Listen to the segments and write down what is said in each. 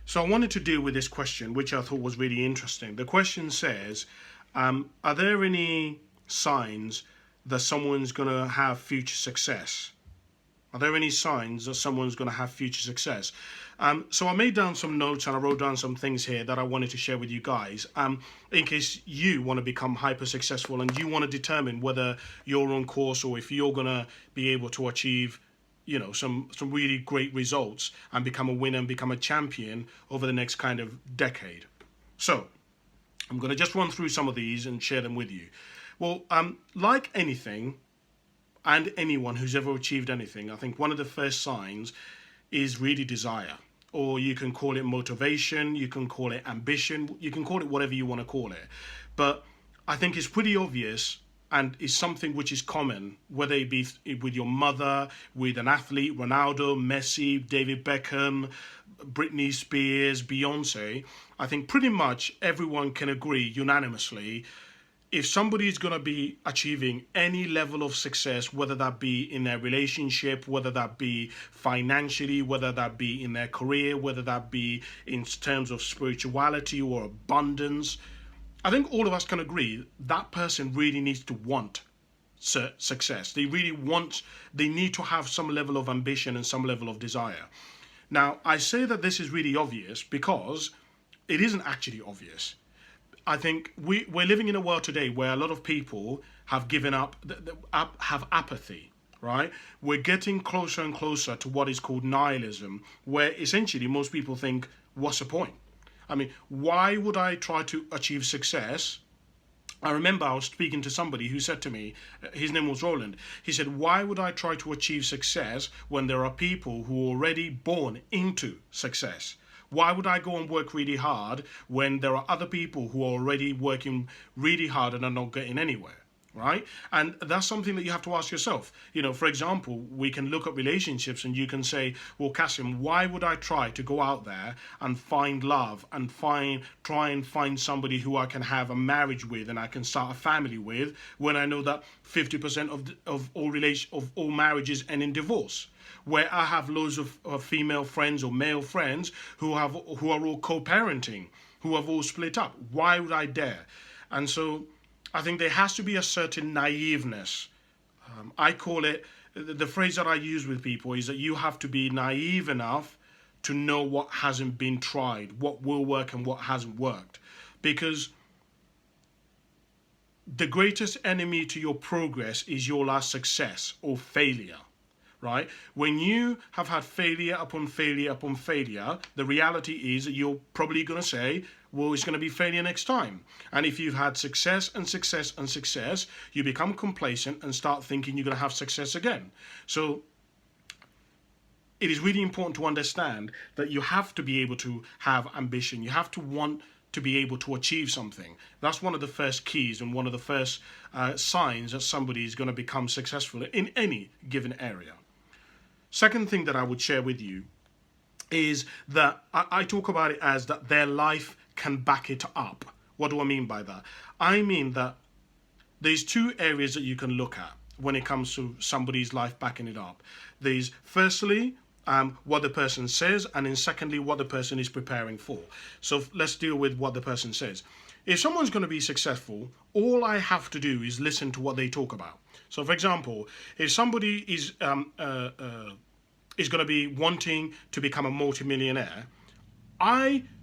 So I wanted to deal with this question, which I thought was really interesting. The question says, are there any signs that someone's going to have future success? Are there any signs that someone's going to have future success? So I made down some notes and I wrote down some things here that I wanted to share with you guys. In case you want to become hyper successful and you want to determine whether you're on course or if you're going to be able to achieve some really great results and become a winner and become a champion over the next kind of decade. So I'm going to just run through some of these and share them with you. Well, like anything and anyone who's ever achieved anything, I think one of the first signs is really desire. Or you can call it motivation, you can call it ambition, you can call it whatever you want to call it. But I think it's pretty obvious and is something which is common, whether it be with your mother, with an athlete, Ronaldo, Messi, David Beckham, Britney Spears, Beyonce. I think pretty much everyone can agree unanimously if somebody is going to be achieving any level of success, whether that be in their relationship, whether that be financially, whether that be in their career, whether that be in terms of spirituality or abundance, I think all of us can agree that person really needs to want success. They need to have some level of ambition and some level of desire. Now, I say that this is really obvious because it isn't actually obvious. I think we're living in a world today where a lot of people have given up, have apathy, right? We're getting closer and closer to what is called nihilism, where essentially most people think, what's the point? I mean, why would I try to achieve success? I remember I was speaking to somebody who said to me, his name was Roland, he said, why would I try to achieve success when there are people who are already born into success? Why would I go and work really hard when there are other people who are already working really hard and are not getting anywhere? Right? And that's something that you have to ask yourself. For example, we can look at relationships and you can say, well, Kasim, why would I try to go out there and find love and try and find somebody who I can have a marriage with and I can start a family with when I know that 50% of all marriages end in divorce? Where I have loads of female friends or male friends who are all co-parenting, who have all split up. Why would I dare? And so I think there has to be a certain naiveness. I call it, the phrase that I use with people is that you have to be naive enough to know what hasn't been tried, what will work and what hasn't worked. Because the greatest enemy to your progress is your last success or failure. Right? When you have had failure upon failure upon failure, the reality is that you're probably going to say, well, it's going to be failure next time. And if you've had success and success and success, you become complacent and start thinking you're going to have success again. So it is really important to understand that you have to be able to have ambition. You have to want to be able to achieve something. That's one of the first keys and one of the first signs that somebody is going to become successful in any given area. Second thing that I would share with you is that I talk about it as that their life can back it up. What do I mean by that? I mean that there's two areas that you can look at when it comes to somebody's life backing it up. There's firstly, what the person says, and then secondly, what the person is preparing for. So let's deal with what the person says. If someone's going to be successful, all I have to do is listen to what they talk about. So, for example, if somebody is going to be wanting to become a multimillionaire,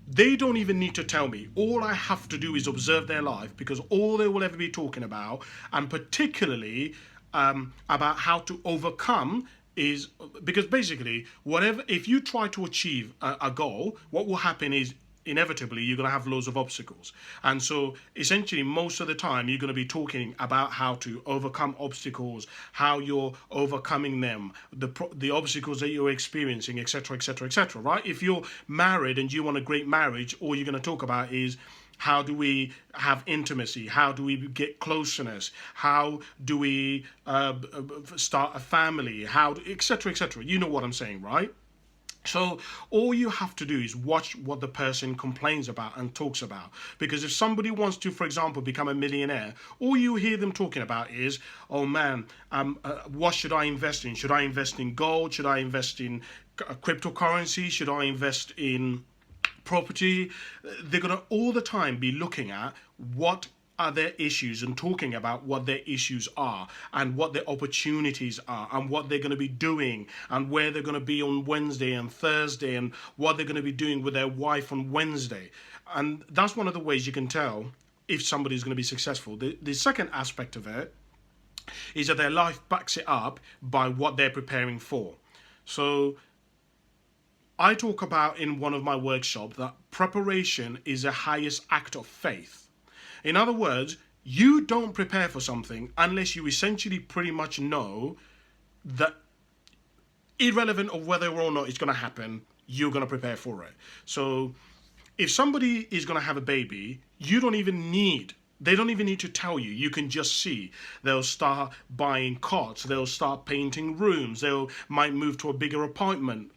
they don't even need to tell me. All I have to do is observe their life, because all they will ever be talking about, and particularly about how to overcome, is because basically, if you try to achieve a goal, what will happen is inevitably you're going to have loads of obstacles. And so essentially most of the time you're going to be talking about how to overcome obstacles, how you're overcoming them, the obstacles that you're experiencing, etc., etc., etc., right? If you're married and you want a great marriage, all you're going to talk about is how do we have intimacy? How do we get closeness? How do we start a family? Etc., etc. You know what I'm saying, right? So all you have to do is watch what the person complains about and talks about. Because if somebody wants to, for example, become a millionaire, all you hear them talking about is, oh man, what should I invest in? Should I invest in gold? Should I invest in cryptocurrency? Should I invest in property. They're going to all the time be looking at what are their issues and talking about what their issues are and what their opportunities are and what they're going to be doing and where they're going to be on Wednesday and Thursday and what they're going to be doing with their wife on Wednesday. And that's one of the ways you can tell if somebody's going to be successful. The second aspect of it is that their life backs it up by what they're preparing for. So I talk about in one of my workshops that preparation is the highest act of faith. In other words, you don't prepare for something unless you essentially pretty much know that, irrelevant of whether or not it's going to happen, you're going to prepare for it. So if somebody is going to have a baby, they don't even need to tell you. You can just see. They'll start buying cots. They'll start painting rooms. They might move to a bigger apartment.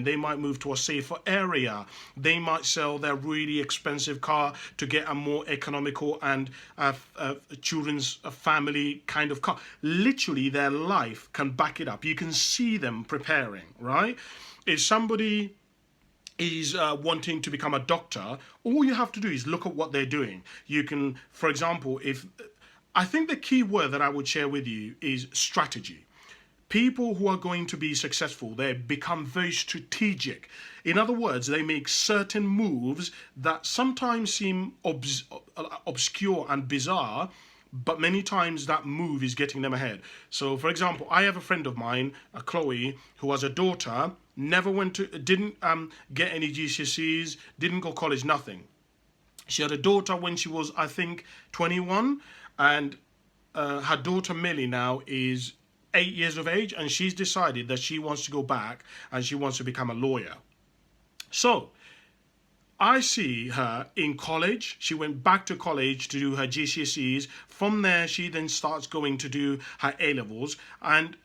They might move to a safer area. They might sell their really expensive car to get a more economical and children's family kind of car. Literally, their life can back it up. You can see them preparing, right? If somebody is wanting to become a doctor, all you have to do is look at what they're doing. You can, for example, I think the key word that I would share with you is strategy. People who are going to be successful, they become very strategic. In other words, they make certain moves that sometimes seem obscure and bizarre, but many times that move is getting them ahead. So, for example, I have a friend of mine, Chloe, who has a daughter, didn't get any GCSEs, didn't go college, nothing. She had a daughter when she was, I think, 21, and her daughter Millie now is 8 years of age, and she's decided that she wants to go back and she wants to become a lawyer. So I see her in college. She went back to college to do her GCSEs. From there, she then starts going to do her A-levels. And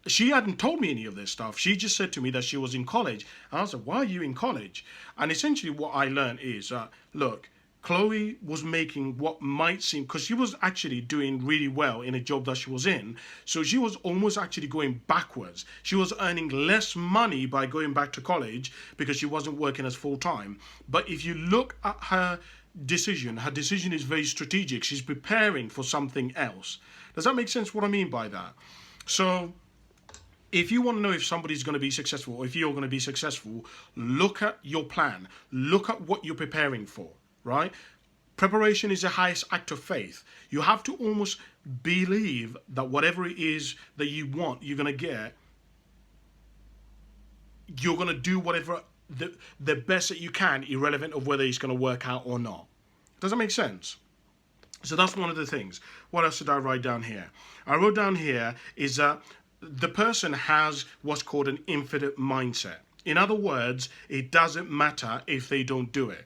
she hadn't told me any of this stuff. She just said to me that she was in college. And I was like, why are you in college? And essentially what I learned is, look, Chloe was making what might seem, because she was actually doing really well in a job that she was in. So she was almost actually going backwards. She was earning less money by going back to college because she wasn't working as full time. But if you look at her decision is very strategic. She's preparing for something else. Does that make sense what I mean by that? So if you want to know if somebody's going to be successful, or if you're going to be successful, look at your plan. Look at what you're preparing for. Right? Preparation is the highest act of faith. You have to almost believe that whatever it is that you want, you're going to get. You're going to do whatever the best that you can, irrelevant of whether it's going to work out or not. Does that make sense? So that's one of the things. What else did I write down here? I wrote down here is that the person has what's called an infinite mindset. In other words, it doesn't matter if they don't do it.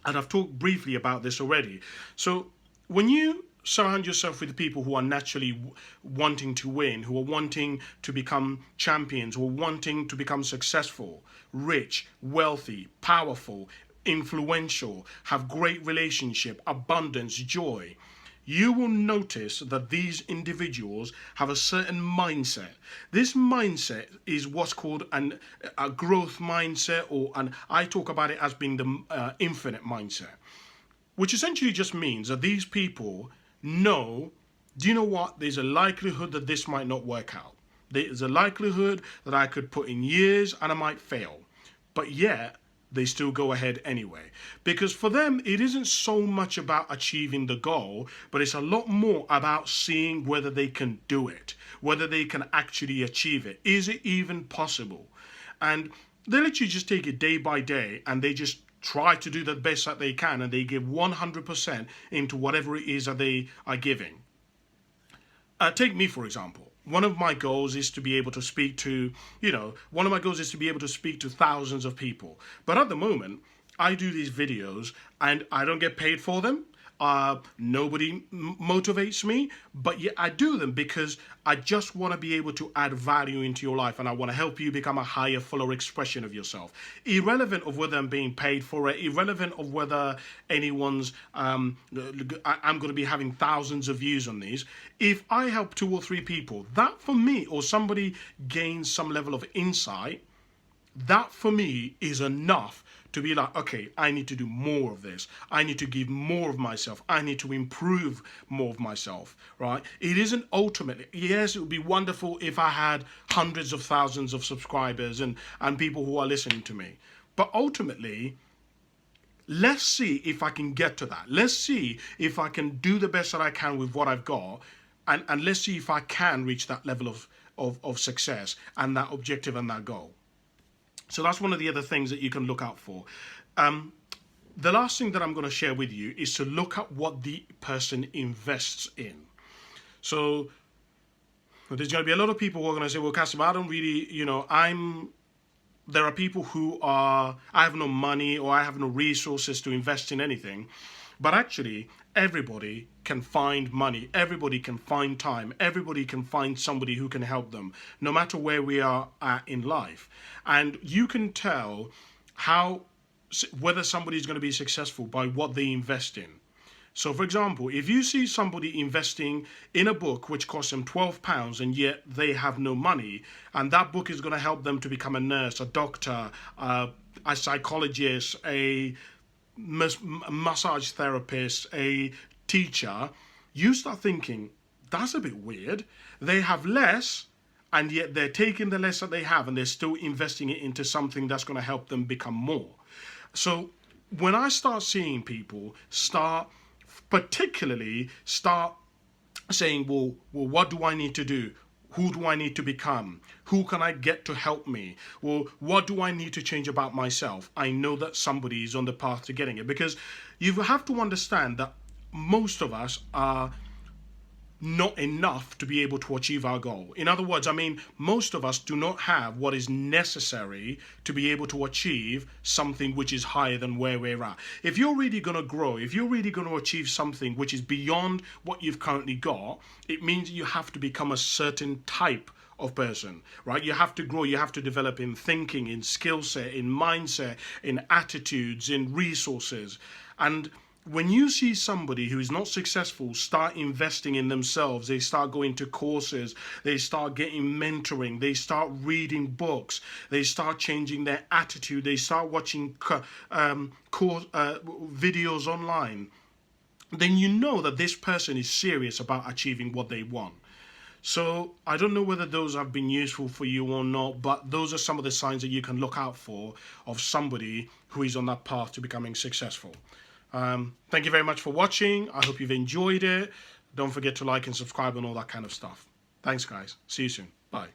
And I've talked briefly about this already. So when you surround yourself with people who are naturally wanting to win, who are wanting to become champions, who are wanting to become successful, rich, wealthy, powerful, influential, have great relationship, abundance, joy, you will notice that these individuals have a certain mindset. This mindset is what's called a growth mindset, I talk about it as being the infinite mindset, which essentially just means that these people know, do you know what? There's a likelihood that this might not work out. There's a likelihood that I could put in years and I might fail. But yet, they still go ahead anyway. Because for them, it isn't so much about achieving the goal, but it's a lot more about seeing whether they can do it, whether they can actually achieve it. Is it even possible? And they literally just take it day by day and they just try to do the best that they can, and they give 100% into whatever it is that they are giving. Take me, for example. One of my goals is to be able to speak to, thousands of people. But at the moment, I do these videos and I don't get paid for them. Nobody motivates me, but yet I do them because I just want to be able to add value into your life, and I want to help you become a higher, fuller expression of yourself. Irrelevant of whether I'm being paid for it, irrelevant of whether anyone's, I'm going to be having thousands of views on these. If I help 2 or 3 people, that for me, or somebody gains some level of insight, that for me is enough to be like, okay, I need to do more of this. I need to give more of myself. I need to improve more of myself, right? It isn't ultimately, yes, it would be wonderful if I had hundreds of thousands of subscribers and people who are listening to me. But ultimately, let's see if I can get to that. Let's see if I can do the best that I can with what I've got. And let's see if I can reach that level of success and that objective and that goal. So that's one of the other things that you can look out for. The last thing that I'm going to share with you is to look at what the person invests in. So there's going to be a lot of people who are going to say, well, Kasim, I don't really, there are people who I have no money or I have no resources to invest in anything. But actually, everybody can find money. Everybody can find time. Everybody can find somebody who can help them, no matter where we are at in life. And you can tell whether somebody is going to be successful by what they invest in. So, for example, if you see somebody investing in a book which costs them £12 and yet they have no money, and that book is going to help them to become a nurse, a doctor, a psychologist, a massage therapist, a teacher, you start thinking, that's a bit weird. They have less, and yet they're taking the less that they have and they're still investing it into something that's going to help them become more. So when I start seeing people particularly start saying, well, what do I need to do? Who do I need to become? Who can I get to help me? Well, what do I need to change about myself? I know that somebody is on the path to getting it, because you have to understand that most of us are not enough to be able to achieve our goal. In other words, most of us do not have what is necessary to be able to achieve something which is higher than where we're at. If you're really going to grow, if you're really going to achieve something which is beyond what you've currently got, it means you have to become a certain type of person, right? You have to grow, you have to develop in thinking, in skill set, in mindset, in attitudes, in resources. And when you see somebody who is not successful start investing in themselves, they start going to courses, they start getting mentoring, they start reading books, they start changing their attitude, they start watching videos online, then you know that this person is serious about achieving what they want. So I don't know whether those have been useful for you or not, but those are some of the signs that you can look out for of somebody who is on that path to becoming successful. Thank you very much for watching. I hope you've enjoyed it. Don't forget to like and subscribe and all that kind of stuff. Thanks, guys. See you soon. Bye.